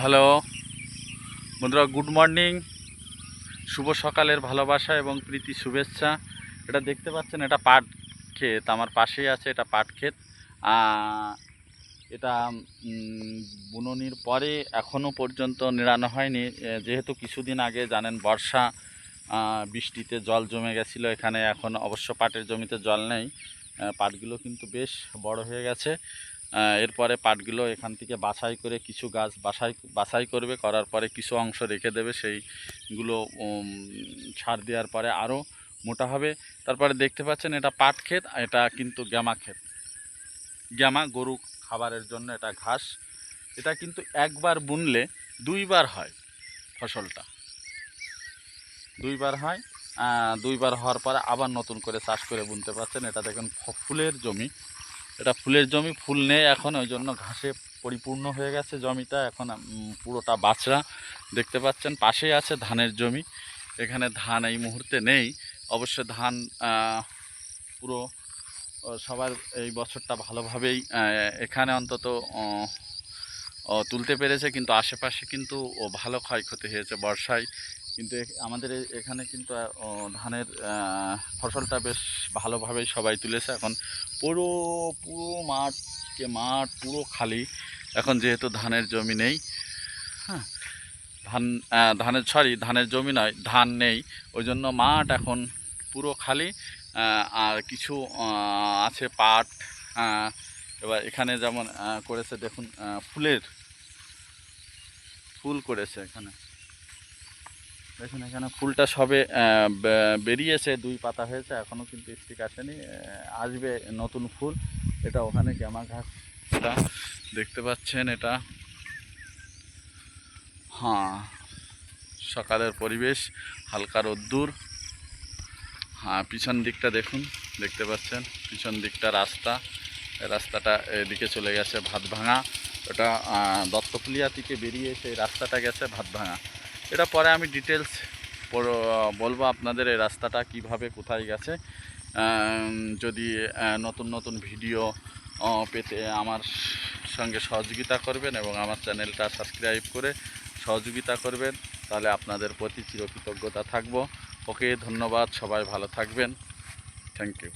Hello বন্ধুরা, good morning, শুভ সকালের ভালোবাসা এবং প্রীতি শুভেচ্ছা। এটা দেখতে পাচ্ছেন, এটা পাট ক্ষেত, আমার পাশেই আছে, এটা পাট ক্ষেত। এটা বুননির পরে এখনও পর্যন্ত নিড়ানো হয়নি, যেহেতু কিছুদিন আগে জানেন বর্ষা, বৃষ্টিতে জল জমে গেছিলো এখানে। এখন অবশ্য পাটের জমিতে জল নেই, পাটগুলো কিন্তু বেশ বড় হয়ে গেছে। এরপরে পাটগুলো এখান থেকে বাছাই করে কিছু গাছ বাছাই করবে, করার পরে কিছু অংশ রেখে দেবে, সেইগুলো সার দেওয়ার পরে আরও মোটা হবে। তারপরে দেখতে পাচ্ছেন এটা পাট ক্ষেত, এটা কিন্তু গ্যামা ক্ষেত, গ্যামা গরু খাবারের জন্য এটা ঘাস। এটা কিন্তু একবার বুনলে দুইবার হয়, ফসলটা দুইবার হয়। দুইবার হওয়ার পরে আবার নতুন করে চাষ করে বুনতে পারছেন। এটা দেখেন ফুলের জমি, এটা ফুলের জমি, ফুল নেই এখন, ওই জন্য ঘাসে পরিপূর্ণ হয়ে গেছে জমিটা। এখন পুরোটা বাছরা দেখতে পাচ্ছেন। পাশেই আছে ধানের জমি, এখানে ধান এই মুহূর্তে নেই। অবশ্য ধান পুরো সবার এই বছরটা ভালোভাবেই এখানে অন্তত তুলতে পেরেছে, কিন্তু আশেপাশে কিন্তু ভালো ক্ষয়ক্ষতি হয়েছে বর্ষায়। কিন্তু আমাদের এখানে কিন্তু ধানের ফসলটা বেশ ভালোভাবেই সবাই তুলেছে। এখন পুরো পুরো মাঠ পুরো খালি এখন, যেহেতু ধানের জমি নেই। হ্যাঁ, ধানের জমি নয়, ধান নেই, ওই জন্য মাঠ এখন পুরো খালি। আর কিছু আছে পাট। এবার এখানে যেমন করেছে দেখুন, ফুল করেছে এখানে দেখুন, এখানে ফুলটা সবে বেরিয়েছে, 2 পাতা হয়েছে, এখনও কিন্তু স্টিক আসেনি, আসবে নতুন ফুল। এটা ওখানে গ্যামা ঘাস, এটা দেখতে পাচ্ছেন। এটা হ্যাঁ, সকালের পরিবেশ, হালকা রোদ্দুর। হ্যাঁ, পিছন দিকটা দেখুন, দেখতে পাচ্ছেন পিছন দিকটা রাস্তাটা এদিকে চলে গেছে ভাতভাঙা। ওটা দত্তপুলিয়া থেকে বেরিয়ে সেই রাস্তাটা গেছে ভাতভাঙা। এটা পরে আমি ডিটেলস বলবো আপনাদের, এই রাস্তাটা কিভাবে কোথায় গেছে। যদি নতুন নতুন ভিডিও পেতে আমার সঙ্গে সহযোগিতা করবেন এবং আমার চ্যানেলটা সাবস্ক্রাইব করে সহযোগিতা করবেন, তাহলে আপনাদের প্রতি চিরকৃতজ্ঞতা থাকবো। ওকে, ধন্যবাদ, সবাই ভালো থাকবেন, থ্যাংক ইউ।